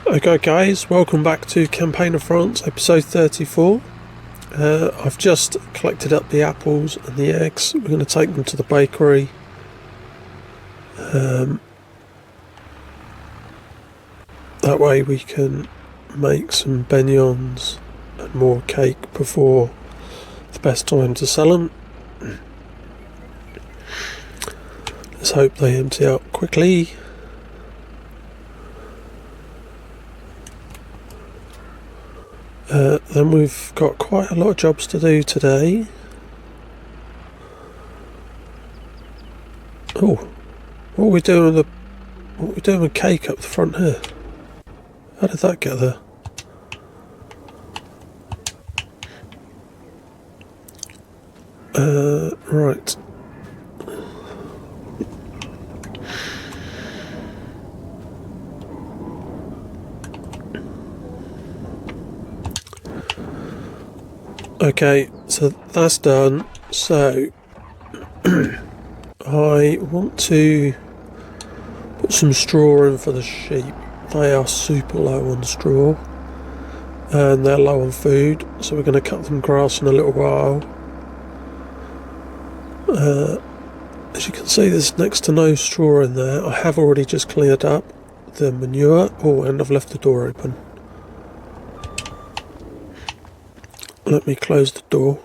Okay guys, welcome back to Campaign of France, episode 34. I've just collected up the apples and the eggs. We're going to take them to the bakery. That way we can make some beignets and more cake before the best time to sell them. Let's hope they empty out quickly. Then we've got quite a lot of jobs to do today. Oh, what are we doing with cake up the front here? How did that get there? Right. Okay, so that's done. So I want to put some straw in for the sheep. They are super low on straw and they're low on food, so we're going to cut them grass in a little while. As you can see, there's next to no straw in there. I have already just cleared up the manure. Oh, and I've left the door open. Let me close the door.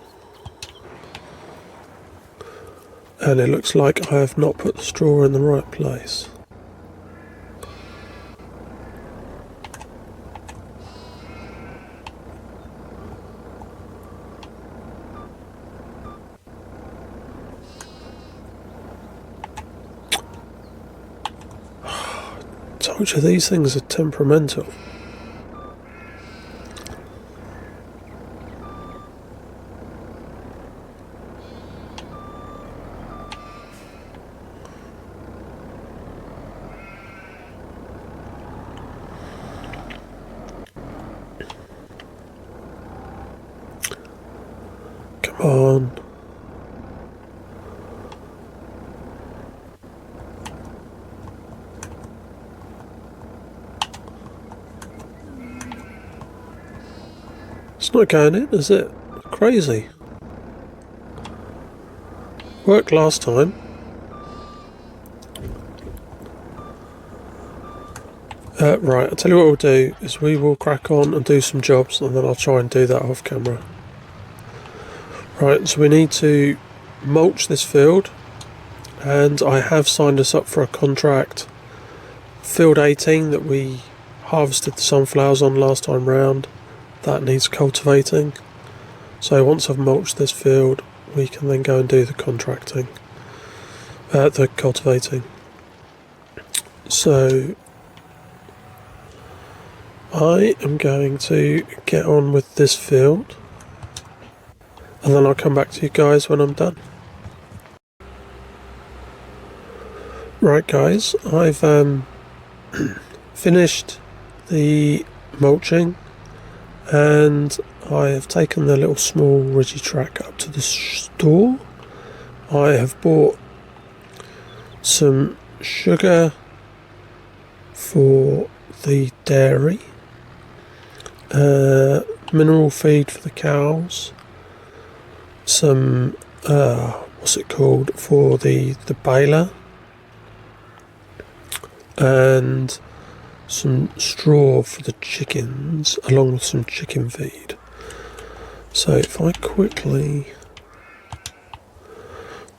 And it looks like I have not put the straw in the right place. Told you these things are temperamental. Come on. It's not going in, is it? Crazy. Worked last time. Right, I'll tell you what we'll do is we will crack on and do some jobs, and then I'll try and do that off camera. Right, so we need to mulch this field, and I have signed us up for a contract. Field 18 that we harvested the sunflowers on last time round, that needs cultivating. So once I've mulched this field, we can then go and do the cultivating. So I am going to get on with this field, and then I'll come back to you guys when I'm done. Right guys, I've finished the mulching, and I have taken the little small ridgy track up to the store. I have bought some sugar for the dairy, mineral feed for the cows, some for the baler, and some straw for the chickens, along with some chicken feed. So if I quickly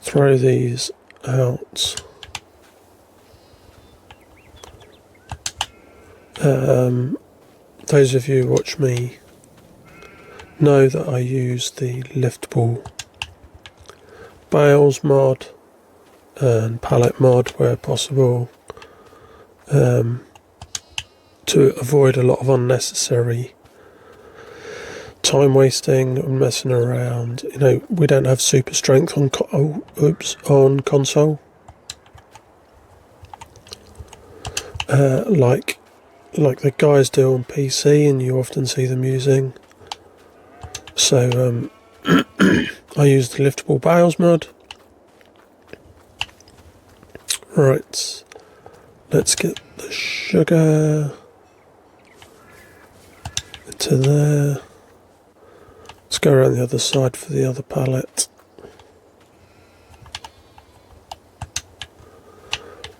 throw these out, those of you who watch me know that I use the liftable bales mod and pallet mod where possible, to avoid a lot of unnecessary time wasting and messing around. You know, we don't have super strength on console, like the guys do on PC, and you often see them using. So I use the liftable bales mod. Right, let's get the sugar to there. Let's go around the other side for the other pallet.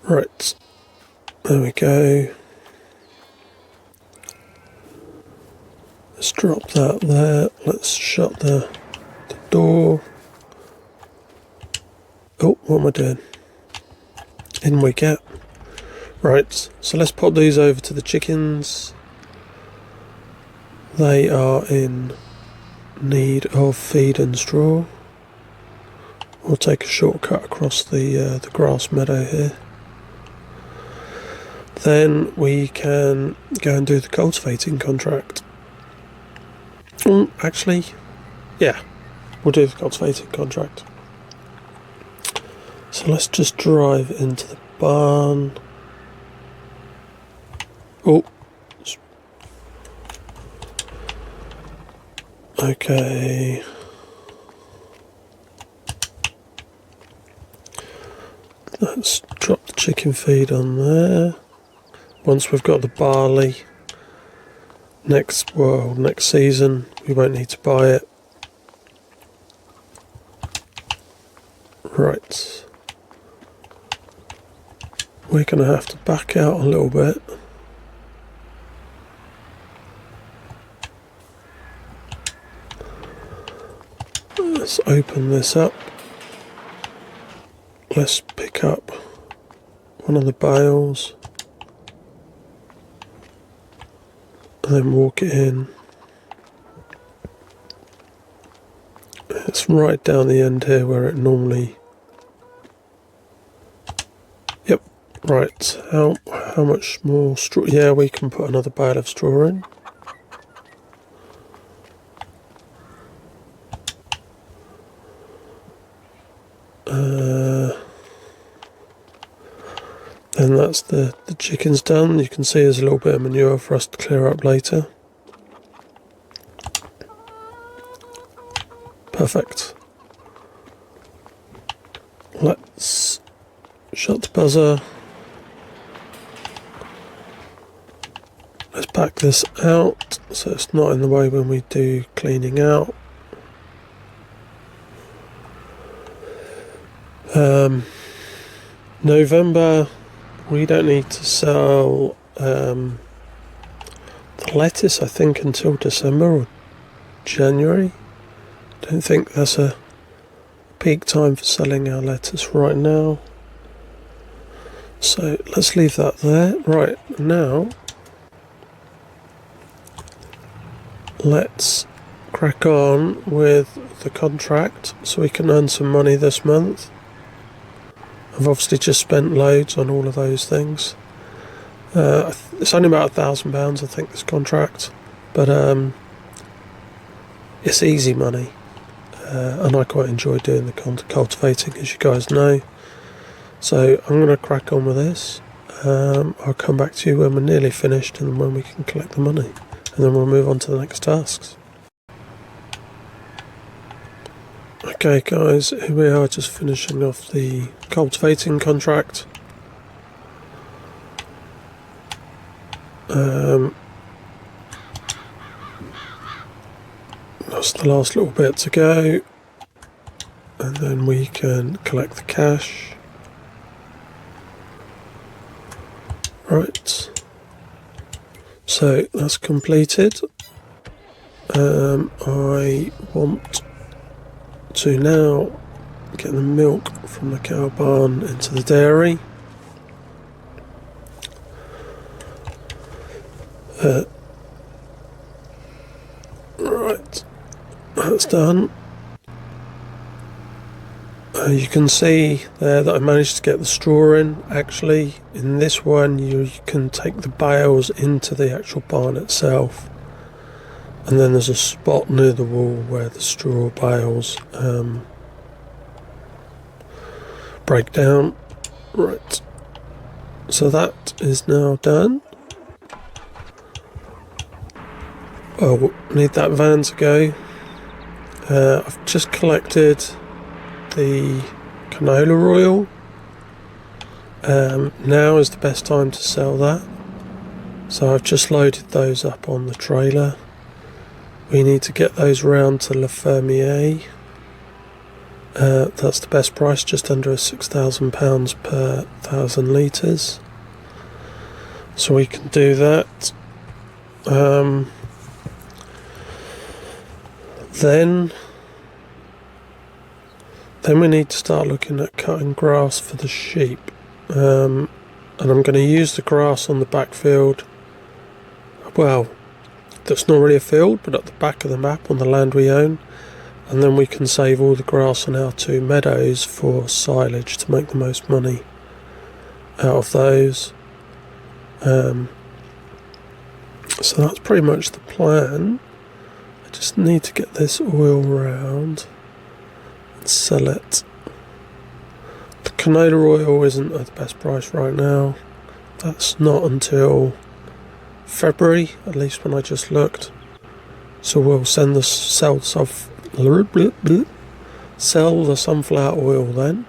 Right, there we go. Let's drop that there. Let's shut the door. Oh, what am I doing? In we get. Right, so let's pop these over to the chickens. They are in need of feed and straw. We'll take a shortcut across the grass meadow here. Then we can go and do the cultivating contract. Actually, yeah, we'll do the cultivating contract. So let's just drive into the barn. Oh, okay. Let's drop the chicken feed on there. Once we've got the barley, next season we won't need to buy it. Right. We're going to have to back out a little bit. Let's open this up. Let's pick up one of the bales and then walk it in. It's right down the end here where it normally... Yep, right. How much more straw? Yeah, we can put another bale of straw in. And that's the chickens done. You can see there's a little bit of manure for us to clear up later. Perfect. Let's shut the buzzer. Let's pack this out so it's not in the way when we do cleaning out. November, we don't need to sell the lettuce, I think, until December or January. Don't think that's a peak time for selling our lettuce right now. So let's leave that there. Right, now let's crack on with the contract so we can earn some money this month. I've obviously just spent loads on all of those things. It's only about £1,000, I think, this contract, but it's easy money, and I quite enjoy doing the cultivating, as you guys know. So I'm going to crack on with this. I'll come back to you when we're nearly finished and when we can collect the money, and then we'll move on to the next tasks. Okay guys, here we are, just finishing off the cultivating contract. That's the last little bit to go, and then we can collect the cash. Right, so that's completed. I want to now get the milk from the cow barn into the dairy. Right, that's done. You can see there that I managed to get the straw in. Actually, in this one you can take the bales into the actual barn itself, and then there's a spot near the wall where the straw bales break down. Right, so that is now done. Oh, need that van to go. I've just collected the canola oil. Now is the best time to sell that. So I've just loaded those up on the trailer. We need to get those round to La Fermier. That's the best price, just under £6,000 per 1,000 litres. So we can do that. Then we need to start looking at cutting grass for the sheep. And I'm going to use the grass on the backfield. Well, that's not really a field, but at the back of the map on the land we own. And then we can save all the grass on our 2 meadows for silage to make the most money out of those. So that's pretty much the plan. I just need to get this oil round and sell it. The canola oil isn't at the best price right now. That's not until February, at least when I just looked. So we'll sell the sunflower oil then.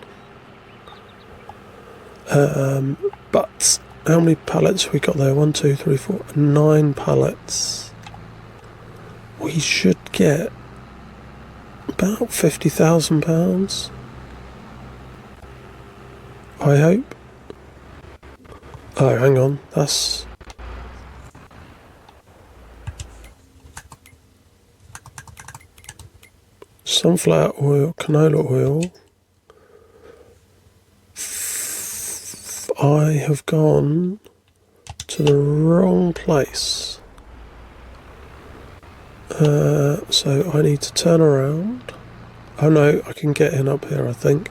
But how many pallets have we got there? 1, 2, 3, 4, 9 pallets. We should get about £50,000. I hope. Oh, hang on. That's sunflower oil, canola oil. I have gone to the wrong place. So I need to turn around. Oh no, I can get in up here, I think.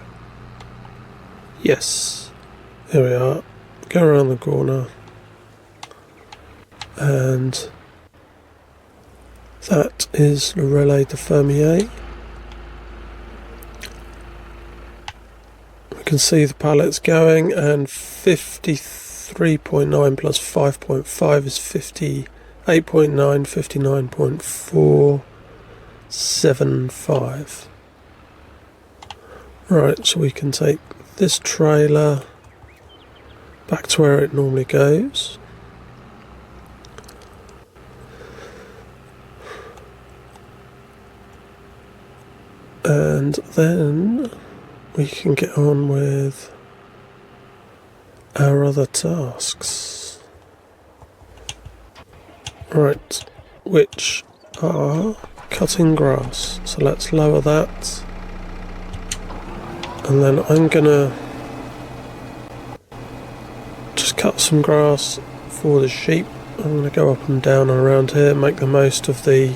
Yes. Here we are. Go around the corner. And that is Le Relais de Fermier. We can see the pallets going, and 53.9 plus 5.5 is 58.9, 59.475. Right, so we can take this trailer back to where it normally goes. And then we can get on with our other tasks. Right, which are cutting grass. So let's lower that. And then I'm gonna just cut some grass for the sheep. I'm gonna go up and down and around here, make the most of the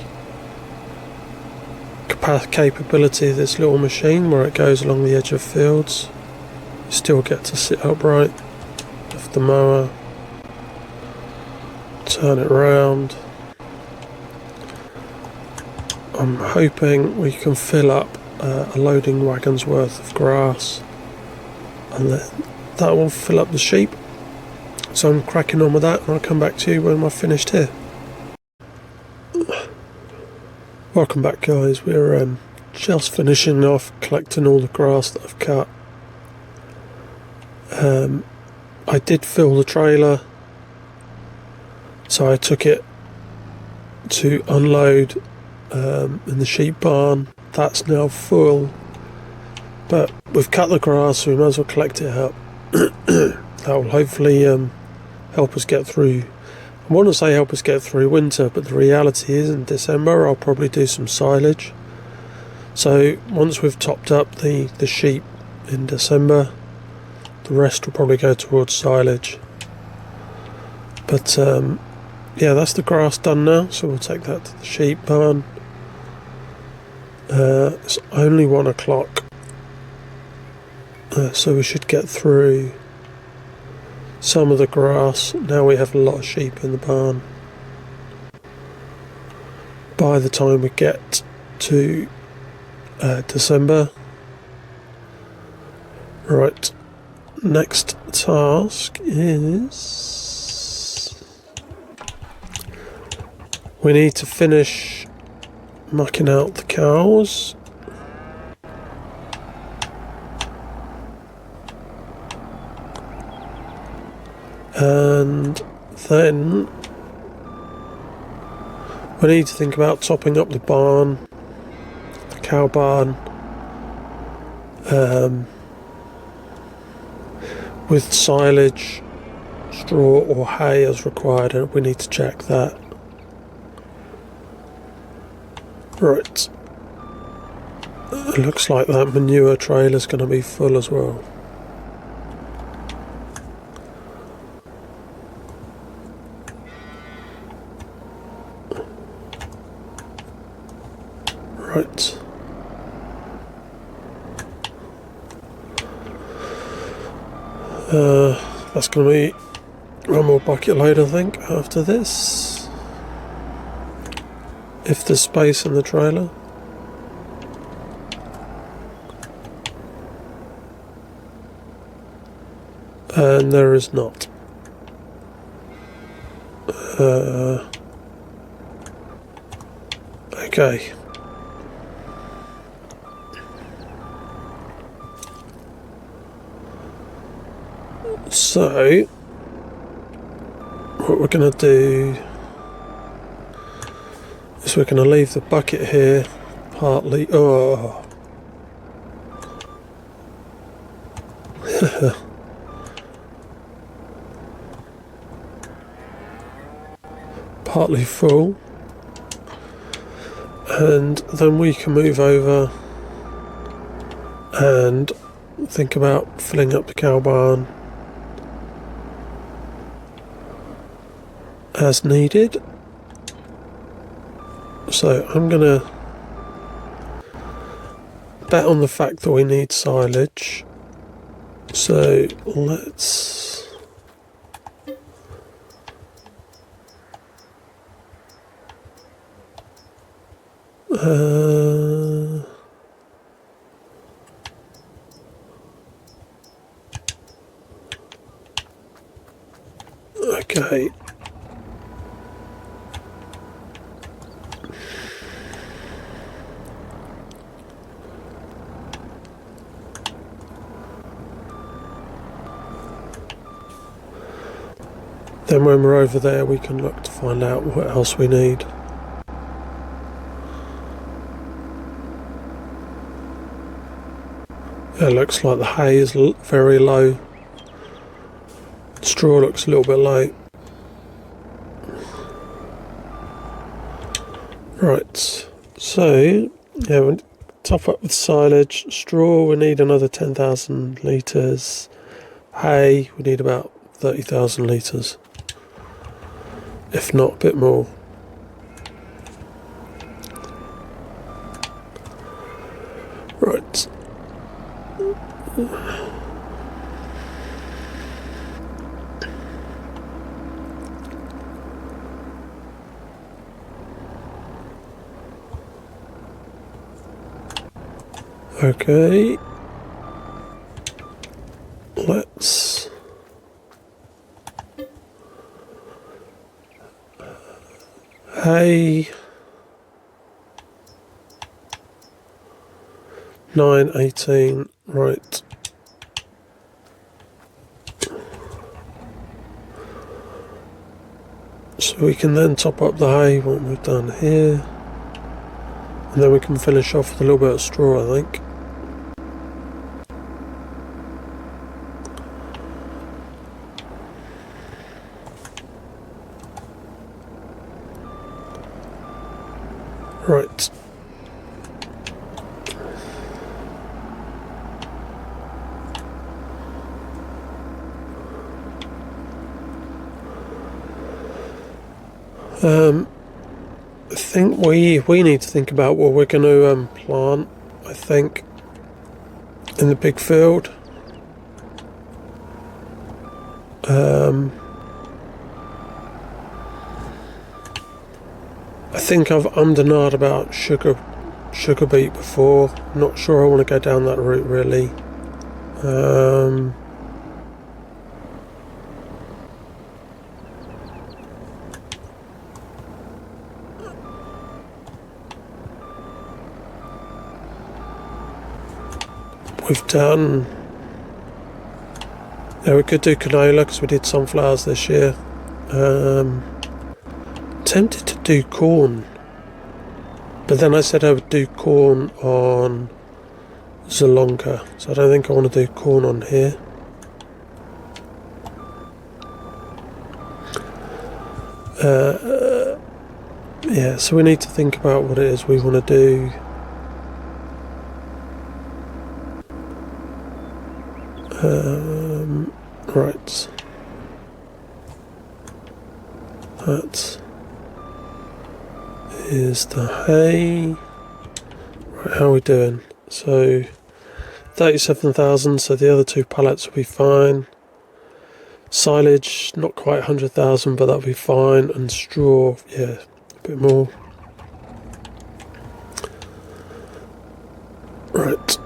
capability of this little machine where it goes along the edge of fields. You still get to sit upright with the mower, turn it round. I'm hoping we can fill up a loading wagon's worth of grass, and then that will fill up the sheep. So I'm cracking on with that, and I'll come back to you when I've finished here. Welcome back, guys. We're just finishing off collecting all the grass that I've cut. I did fill the trailer, so I took it to unload in the sheep barn. That's now full, but we've cut the grass, so we might as well collect it up. That will hopefully help us get through. I want to say help us get through winter, but the reality is in December I'll probably do some silage. So once we've topped up the sheep in December, the rest will probably go towards silage. But yeah, that's the grass done now, so we'll take that to the sheep barn. It's only 1 o'clock, so we should get through some of the grass. Now we have a lot of sheep in the barn. By the time we get to December. Right, next task is we need to finish mucking out the cows. And then We need to think about topping up the barn, the cow barn, with silage, straw or hay as required, and we need to check that. Right. It looks like that manure trailer's going to be full as well. Right. That's going to be one more bucket load, I think, after this. If there's space in the trailer. And there is not. Okay. So, what we're going to do is we're going to leave the bucket here partly. Oh. Partly full, and then we can move over and think about filling up the cow barn as needed. So I'm gonna bet on the fact that we need silage, so let's okay. Then when we're over there we can look to find out what else we need. It looks like the hay is very low. Straw looks a little bit low. Right, so yeah, we'll top up with silage. Straw, we need another 10,000 litres. Hay, we need about 30,000 litres, if not a bit more. Right. Okay. Let's hay 918, right. So we can then top up the hay, what we've done here, and then we can finish off with a little bit of straw, I think. Right. I think we need to think about what we're going to plant, I think, in the big field. I think I've ummed about sugar beet before. I'm not sure I want to go down that route really. We've done. Yeah, we could do canola because we did sunflowers this year. Tempted to do corn But then I said I would do corn on Zalonka, so I don't think I want to do corn on here. Yeah, so we need to think about what it is we want to do. Right. That is the hay. Right, how are we doing? So 37,000, so the other 2 pallets will be fine. Silage, not quite 100,000, but that'll be fine. And straw, yeah, a bit more. Right.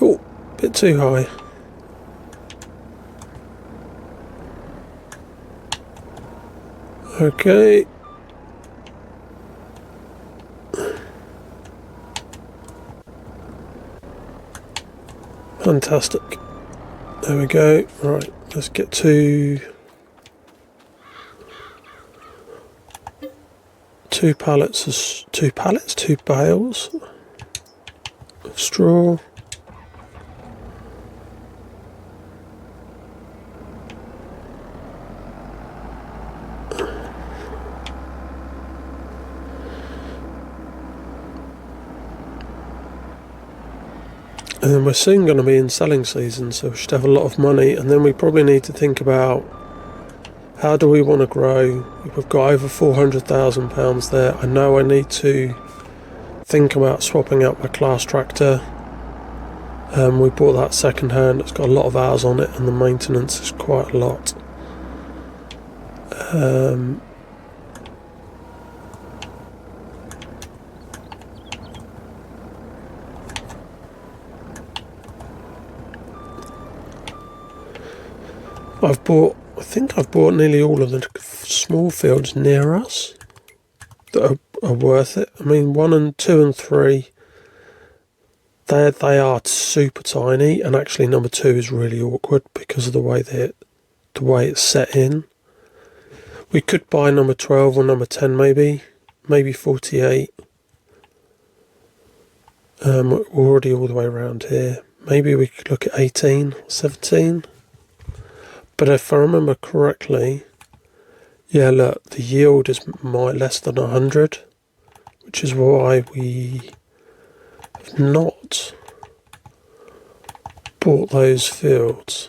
Oh, bit too high. Okay. Fantastic. There we go. Right, let's get to 2 pallets, 2 bales of straw. And then we're soon going to be in selling season, so we should have a lot of money. And then we probably need to think about how do we want to grow. We've got over £400,000 there. I know I need to think about swapping out my class tractor. We bought that second hand. It's got a lot of hours on it, and the maintenance is quite a lot. I think I've bought nearly all of the small fields near us that are worth it. I mean, 1 and 2 and 3, they are super tiny, and actually number 2 is really awkward because of the way it's set in. We could buy number 12 or number 10 maybe 48. We're already all the way around here. Maybe we could look at 18, 17. But if I remember correctly, yeah, look, the yield is less than 100, which is why we have not bought those fields.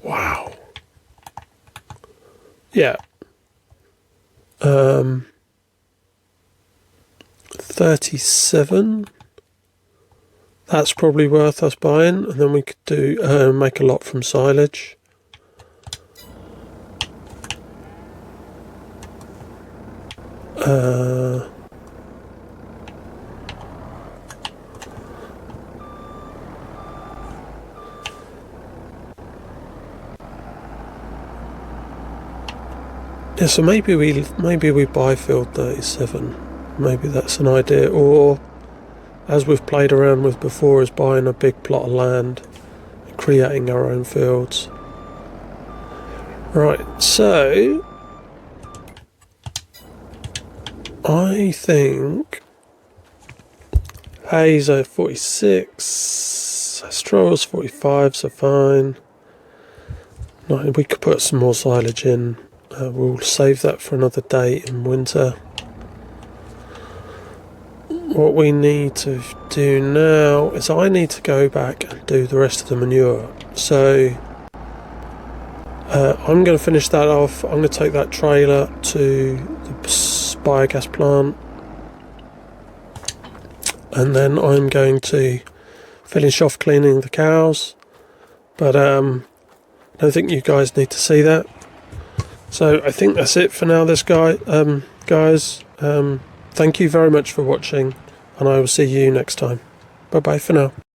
Wow. Yeah. 37. That's probably worth us buying, and then we could do make a lot from silage. Yeah, so maybe we buy field 37. Maybe that's an idea, or as we've played around with before, is buying a big plot of land and creating our own fields. Right, so I think hay's at 46, straw's 45, so fine. No, we could put some more silage in. We'll save that for another day in winter. What we need to do now is I need to go back and do the rest of the manure. So I'm going to finish that off. I'm going to take that trailer to the biogas plant, and then I'm going to finish off cleaning the cows. But I don't think you guys need to see that. So I think that's it for now, guys. Thank you very much for watching, and I will see you next time. Bye bye for now.